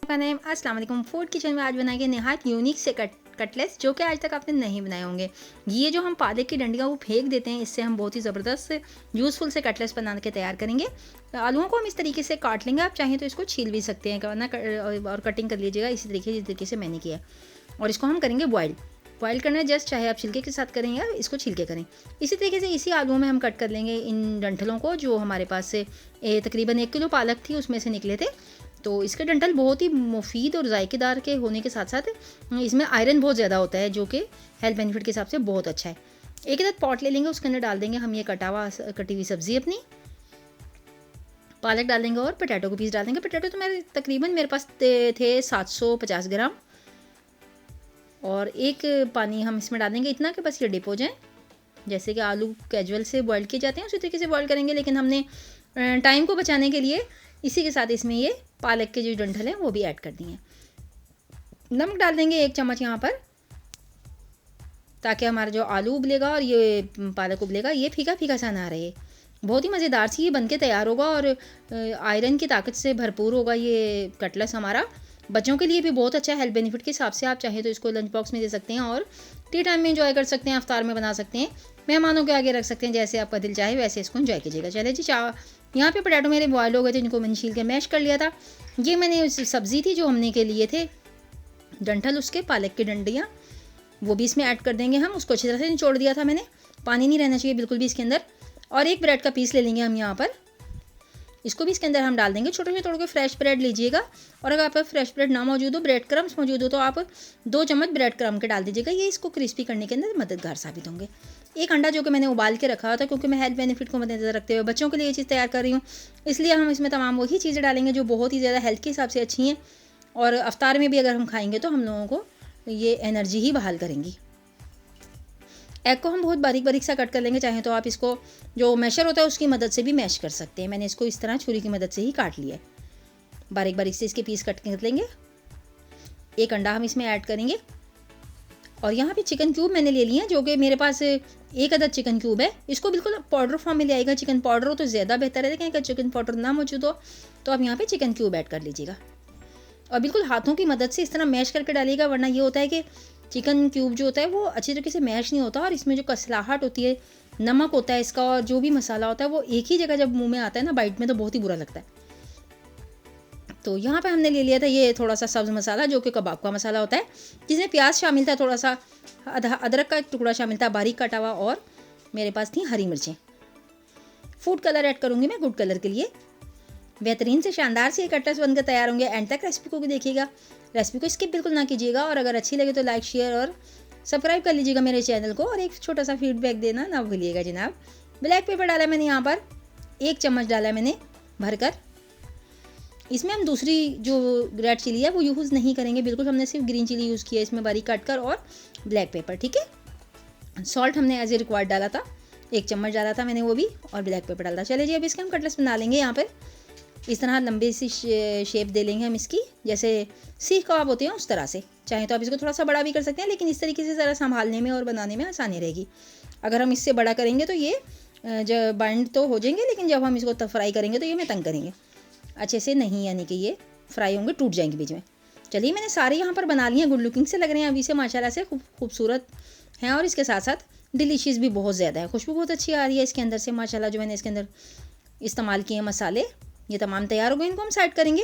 आपका नेम। अस्सलाम वालेकुम। फूड किचन में आज बनाएंगे नहायत यूनिक से कटलेट्स जो कि आज तक आपने नहीं बनाए होंगे। ये जो हम पालक की डंडियाँ वो फेंक देते हैं, इससे हम बहुत ही ज़बरदस्त यूज़फुल से कटलेट्स बना के तैयार करेंगे। आलूओं को हम इस तरीके से काट लेंगे, आप चाहें तो इसको छील भी सकते हैं वरना और कटिंग कर लीजिएगा इसी तरीके जिस तरीके से मैंने किया। और इसको हम करेंगे बॉयल करना है जस्ट, चाहे आप छिलके के साथ करें या इसको छिलके करें। इसी तरीके से इसी आलूओं में हम कट कर लेंगे इन डंठलों को, जो हमारे पास से तकरीबन 1 किलो पालक थी उसमें से निकले थे। तो इसके डंठल बहुत ही मुफीद और जायकेदार के होने के साथ साथ इसमें आयरन बहुत ज़्यादा होता है, जो कि हेल्थ बेनिफिट के हिसाब से बहुत अच्छा है। एक इधर पॉट ले लेंगे, उसके अंदर डाल देंगे हम ये कटी हुई सब्ज़ी अपनी, पालक डाल देंगे और पोटैटो को पीस डाल देंगे। पोटैटो तो मेरे पास थे 750 ग्राम। और एक पानी हम इसमें डाल देंगे इतना कि बस ये डिप हो जाए। जैसे कि आलू कैजुअल से बॉयल किए जाते हैं उसी तरीके से बॉयल करेंगे, लेकिन हमने टाइम को बचाने के लिए इसी के साथ इसमें ये पालक के जो डंठल हैं वो भी ऐड कर दिए। नमक डाल देंगे 1 चम्मच यहाँ पर, ताकि हमारा जो आलू उबलेगा और ये पालक उबलेगा ये फीका फीका सा ना रहे। बहुत ही मज़ेदार सी ये बनके तैयार होगा और आयरन की ताकत से भरपूर होगा ये कटलेट्स हमारा। बच्चों के लिए भी बहुत अच्छा है, हेल्थ बेनिफिट के हिसाब से आप चाहें तो इसको लंच बॉक्स में दे सकते हैं और टी टाइम में एंजॉय कर सकते हैं, अफ्तार में बना सकते हैं, मेहमानों के आगे रख सकते हैं, जैसे आपका दिल चाहे वैसे इसको एंजॉय कीजिएगा। चले जी, यहाँ पे पोटैटो मेरे बॉयल हो गए थे, जिनको मैंने छील के मैश कर लिया था। ये मैंने सब्ज़ी थी जो हमने के लिए थे डंठल, उसके पालक की डंडियाँ वो भी इसमें ऐड कर देंगे हम। उसको अच्छी तरह से निचोड़ दिया था मैंने, पानी नहीं रहना चाहिए बिल्कुल भी इसके अंदर। और एक ब्रेड का पीस ले लेंगे हम यहाँ पर, इसको भी इसके अंदर हम डाल देंगे। छोटे छोटे तोड़ के फ्रेश ब्रेड लीजिएगा, और अगर आप फ्रेश ब्रेड ना मौजूद हो, ब्रेड क्रम्स मौजूद हो, तो आप 2 चम्मच ब्रेड क्रम के डाल दीजिएगा। ये इसको क्रिस्पी करने के अंदर मददगार साबित होंगे। एक अंडा जो कि मैंने उबाल के रखा था, क्योंकि मैं हेल्थ बेनिफिट को मद्देनजर रखते हुए बच्चों के लिए ये चीज़ तैयार कर रही हूँ, इसलिए हम इसमें तमाम वही चीज़ें डालेंगे जो बहुत ही ज़्यादा हेल्थ के हिसाब से अच्छी हैं, और अफ्तार में भी अगर हम खाएँगे तो हम लोगों को ये एनर्जी ही बहाल करेंगी। एग को हम बहुत बारीक बारीक सा कट कर लेंगे, चाहे तो आप इसको जो मैशर होता है उसकी मदद से भी मैश कर सकते हैं। मैंने इसको इस तरह छुरी की मदद से ही काट लिया है, बारीक बारीक से इसके पीस कट कर लेंगे। एक अंडा हम इसमें ऐड करेंगे, और यहाँ पे चिकन क्यूब मैंने ले लिए हैं, जो कि मेरे पास 1 अदद चिकन क्यूब है। इसको बिल्कुल पाउडर फॉर्म में ले आएगा, चिकन पाउडर हो तो ज़्यादा बेहतर है, लेकिन अगर चिकन पाउडर ना मौजूद हो तो आप यहाँ पे चिकन क्यूब ऐड कर लीजिएगा, और बिल्कुल हाथों की मदद से इस तरह मैश करके डालिएगा, वरना ये होता है कि चिकन क्यूब जो होता है वो अच्छी तरीके से मैश नहीं होता, और इसमें जो कसलाहट होती है, नमक होता है इसका और जो भी मसाला होता है वो एक ही जगह जब मुंह में आता है ना बाइट में, तो बहुत ही बुरा लगता है। तो यहाँ पे हमने ले लिया था ये थोड़ा सा सब्ज़ मसाला, जो कि कबाब का मसाला होता है, जिसमें प्याज शामिल था, थोड़ा सा अदरक का एक टुकड़ा शामिल था बारीक कटा हुआ, और मेरे पास थी हरी मिर्चें। फूड कलर ऐड करूँगी मैं गुड कलर के लिए। बेहतरीन से शानदार से कटलेट्स बनकर तैयार होंगे। एंड तक रेसिपी को भी देखिएगा, रेसिपी को स्किप बिल्कुल ना कीजिएगा, और अगर अच्छी लगे तो लाइक शेयर और सब्सक्राइब कर लीजिएगा मेरे चैनल को, और एक छोटा सा फीडबैक देना ना भूलिएगा जनाब। ब्लैक पेपर डाला मैंने यहाँ पर 1 चम्मच डाला मैंने भरकर। इसमें हम दूसरी जो रेड चिली है वो यूज़ नहीं करेंगे बिल्कुल, हमने सिर्फ ग्रीन चिली यूज़ किया इसमें बारीक काट कर, और ब्लैक पेपर, ठीक है। सॉल्ट हमने एज ए रिक्वायर्ड डाला था, 1 चम्मच डाला था मैंने वो भी, और ब्लैक पेपर डाला। चलिए जी, अब इसके हम कटलेट्स बना लेंगे। यहाँ पर इस तरह लंबी सी शेप दे लेंगे हम इसकी, जैसे सीख कबाब होते हैं उस तरह से। चाहे तो आप इसको थोड़ा सा बड़ा भी कर सकते हैं, लेकिन इस तरीके से ज़रा संभालने में और बनाने में आसानी रहेगी। अगर हम इससे बड़ा करेंगे तो ये जब बाइंड तो हो जाएंगे, लेकिन जब हम इसको फ्राई करेंगे तो ये मैं तंग करेंगे अच्छे से नहीं, यानी कि ये फ्राई होंगे, टूट जाएंगे बीच में। चलिए, मैंने सारे यहाँ पर बना लिए हैं, गुड लुकिंग से लग रहे हैं अभी से माशाल्लाह से, खूबसूरत हैं, और इसके साथ साथ डिलीशियस भी बहुत ज़्यादा है। खुशबू बहुत अच्छी आ रही है इसके अंदर से माशाल्लाह। जो मैंने इसके अंदर इस्तेमाल किए हैं मसाले, ये तमाम तैयार हो गए, इनको हम साइड करेंगे।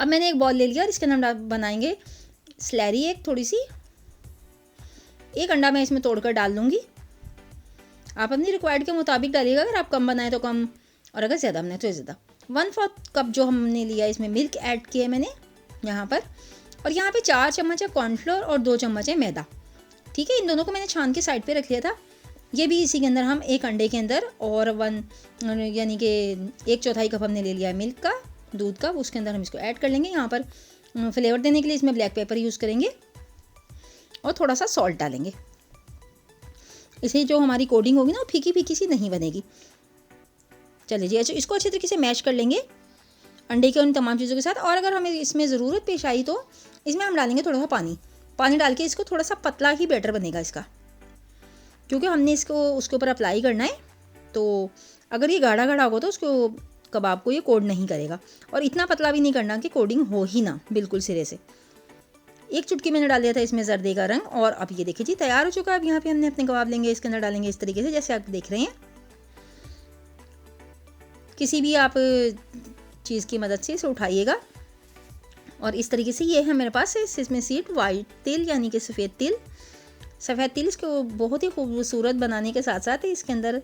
अब मैंने एक बॉल ले लिया और इसके अंदर बनाएंगे स्लैरी, एक थोड़ी सी। एक अंडा मैं इसमें तोड़कर डाल दूँगी, आप अपनी रिक्वायर्ड के मुताबिक डालिएगा, अगर आप कम बनाएं तो कम, और अगर ज़्यादा बनाएं तो ज़्यादा। 1/4 कप जो हमने लिया इसमें मिल्क ऐड किया मैंने यहाँ पर, और यहाँ पे 4 चम्मच है कॉर्नफ्लोर और 2 चम्मच है मैदा, ठीक है। इन दोनों को मैंने छान के साइड पे रख लिया था। ये भी इसी के अंदर हम एक अंडे के अंदर, और यानी कि 1/4 कप हमने ले लिया है मिल्क का, दूध का, उसके अंदर हम इसको ऐड कर लेंगे। यहाँ पर फ्लेवर देने के लिए इसमें ब्लैक पेपर यूज़ करेंगे, और थोड़ा सा सॉल्ट डालेंगे। इसे जो हमारी कोडिंग होगी ना वो फीकी फीकी सी नहीं बनेगी। चलिए जी, अच्छा, इसको अच्छे तरीके से मैश कर लेंगे अंडे के उन तमाम चीज़ों के साथ। और अगर हमें इसमें ज़रूरत पेश आई तो इसमें हम डालेंगे थोड़ा सा पानी डाल के इसको थोड़ा सा पतला ही बैटर बनेगा इसका, क्योंकि हमने इसको उसके ऊपर अप्लाई करना है। तो अगर ये गाढ़ा गाढ़ा होगा तो उसको कबाब को ये कोड नहीं करेगा। और इतना पतला भी नहीं करना कि कोडिंग हो ही ना बिल्कुल सिरे से। एक चुटकी मैंने डाल दिया था इसमें जर्दे का रंग, और अब ये देखिए जी तैयार हो चुका है। अब यहाँ पे हमने अपने कबाब लेंगे, इसके अंदर डालेंगे इस तरीके से जैसे आप देख रहे हैं। किसी भी आप चीज़ की मदद से इसे उठाइएगा, और इस तरीके से ये है मेरे पास इसमें सीड वाइट तिल यानी कि सफ़ेद तिल। सफ़ेद तिल इसको बहुत ही खूबसूरत बनाने के साथ साथ इसके अंदर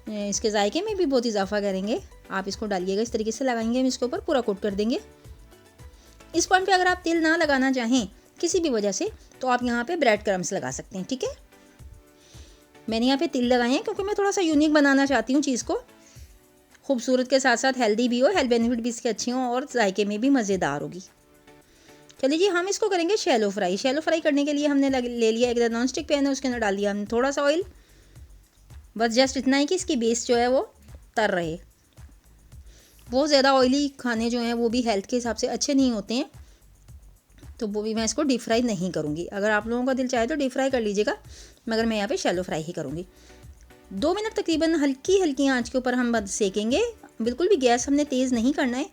इसके जायके में भी बहुत इजाफा करेंगे। आप इसको डालिएगा, इस तरीके से लगाएंगे हम इसके ऊपर, पूरा कोट कर देंगे। इस पॉइंट पे अगर आप तिल ना लगाना चाहें किसी भी वजह से, तो आप यहाँ पे ब्रेड क्रम्स लगा सकते हैं, ठीक है। मैंने यहाँ पे तिल लगाए हैं क्योंकि मैं थोड़ा सा यूनिक बनाना चाहती हूँ चीज़ को, खूबसूरत के साथ साथ हेल्दी भी हो, हेल्थ बेनिफिट भी इसके अच्छे हों और जायके में भी मज़ेदार होगी। चलिए जी, हम इसको करेंगे शैलो फ्राई। शैलो फ्राई करने के लिए हमने ले लिया एक नॉन स्टिक पैन है, उसके अंदर डाल दिया हमने थोड़ा सा ऑयल, बस जस्ट इतना ही कि इसकी बेस जो है वो तर रहे। बहुत ज़्यादा ऑयली खाने जो हैं वो भी हेल्थ के हिसाब से अच्छे नहीं होते हैं, तो वो भी मैं इसको डीप फ्राई नहीं करूँगी। अगर आप लोगों का दिल चाहे तो डीप फ्राई कर लीजिएगा, मगर मैं यहाँ पे शैलो फ्राई ही करूँगी। 2 मिनट तकरीबन हल्की हल्की आंच के ऊपर हम सेकेंगे। बिल्कुल भी गैस हमने तेज़ नहीं करना है।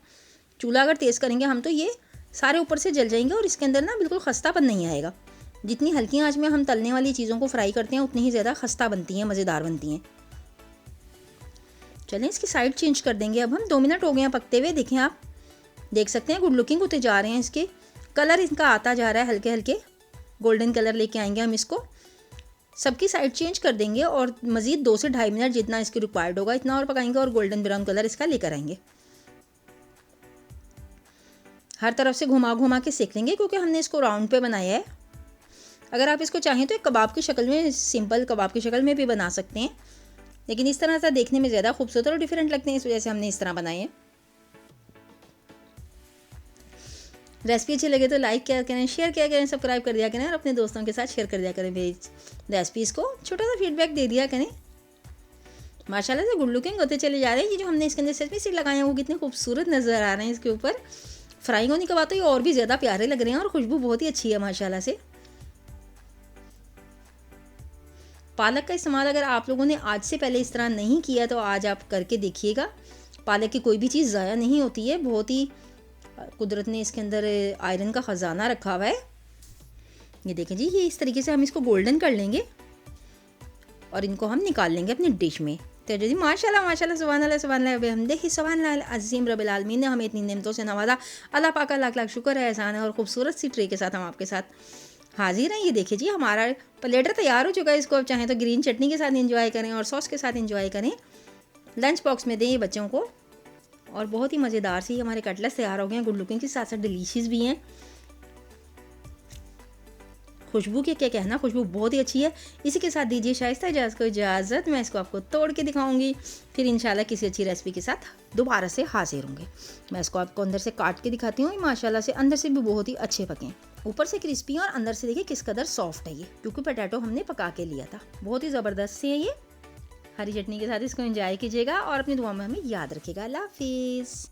चूल्हा अगर तेज़ करेंगे हम तो ये सारे ऊपर से जल जाएंगे और इसके अंदर ना बिल्कुल खस्तापन नहीं आएगा। जितनी हल्की आंच में हम तलने वाली चीज़ों को फ्राई करते हैं उतनी ही ज़्यादा खस्ता बनती हैं, मज़ेदार बनती हैं। चलें इसकी साइड चेंज कर देंगे। अब हम 2 मिनट हो गए हैं पकते हुए। देखें, आप देख सकते हैं गुड लुकिंग होते जा रहे हैं, इसके कलर इनका आता जा रहा है, हल्के हल्के गोल्डन कलर लेके आएंगे हम इसको। सबकी साइड चेंज कर देंगे और मज़ीद 2 से 2.5 मिनट जितना इसकी रिक्वायर्ड होगा इतना और पकाएंगे और गोल्डन ब्राउन कलर इसका लेकर आएंगे। हर तरफ से घुमा घुमा के सेक लेंगे क्योंकि हमने इसको राउंड पे बनाया है। अगर आप इसको चाहें तो एक कबाब की शक्ल में, सिंपल कबाब की शक्ल में भी बना सकते हैं, लेकिन इस तरह से देखने में ज़्यादा खूबसूरत और डिफरेंट लगते हैं, इस वजह से हमने इस तरह बनाए हैं। रेसिपी अच्छी लगे तो लाइक किया करें, शेयर किया करें, सब्सक्राइब कर दिया करें और अपने दोस्तों के साथ शेयर कर दिया करें मेरी रेसिपीज़ को। छोटा सा फीडबैक दे दिया करें। माशाल्लाह से गुड लुकिंग होते चले जा रहे हैं। ये जो हमने इसके अंदर सेसमी सीड लगाए हैं वो कितने खूबसूरत नज़र आ रहे हैं इसके ऊपर। फ्राई होने के बाद तो ये और भी ज़्यादा प्यारे लग रहे हैं और खुशबू बहुत ही अच्छी है माशाल्लाह से। पालक का इस्तेमाल अगर आप लोगों ने आज से पहले इस तरह नहीं किया तो आज आप करके देखिएगा। पालक की कोई भी चीज़ ज़ाया नहीं होती है, बहुत ही कुदरत ने इसके अंदर आयरन का ख़जाना रखा हुआ है। ये देखें जी, ये इस तरीके से हम इसको गोल्डन कर लेंगे और इनको हम निकाल लेंगे अपनी डिश में। तो जी माशाल्लाह माशाल्लाह सुभान अल्लाह सुभान अल्लाह बिहम्दिही सुभान अल्लाह अज़ीम रब्बिल आलमीन ने हमें इतनी नेमतों से नवाजा। अल्लाह पाक का लाख लाख शुक्र है, एहसान है। और खूबसूरत सी ट्रे के साथ हम आपके साथ हाजिर हैं। ये देखिए जी, हमारा प्लेटर तैयार हो चुका है। इसको आप चाहें तो ग्रीन चटनी के साथ एंजॉय करें और सॉस के साथ एंजॉय करें। लंच बॉक्स में दें ये बच्चों को। और बहुत ही मज़ेदार सी हमारे कटलेट्स तैयार हो गए हैं, गुड लुकिंग के साथ साथ डिलीशियस भी हैं। खुशबू की क्या कहना, खुशबू बहुत ही अच्छी है। इसी के साथ दीजिए शाइस्ता इजाज़ को इजाज़त। मैं इसको आपको तोड़ के दिखाऊंगी, फिर इंशाल्लाह किसी अच्छी रेसिपी के साथ दोबारा से हाजिर होंगे। मैं इसको आपको अंदर से काट के दिखाती हूँ। माशाल्लाह से अंदर से भी बहुत ही अच्छे पके हैं, ऊपर से क्रिस्पी और अंदर से देखिए किस कदर सॉफ्ट है ये, क्योंकि पोटैटो हमने पका के लिया था। बहुत ही ज़बरदस्त से है ये। हरी चटनी के साथ इसको एंजॉय कीजिएगा और अपनी दुआ में हमें याद रखिएगा। अल्लाह हाफिज़।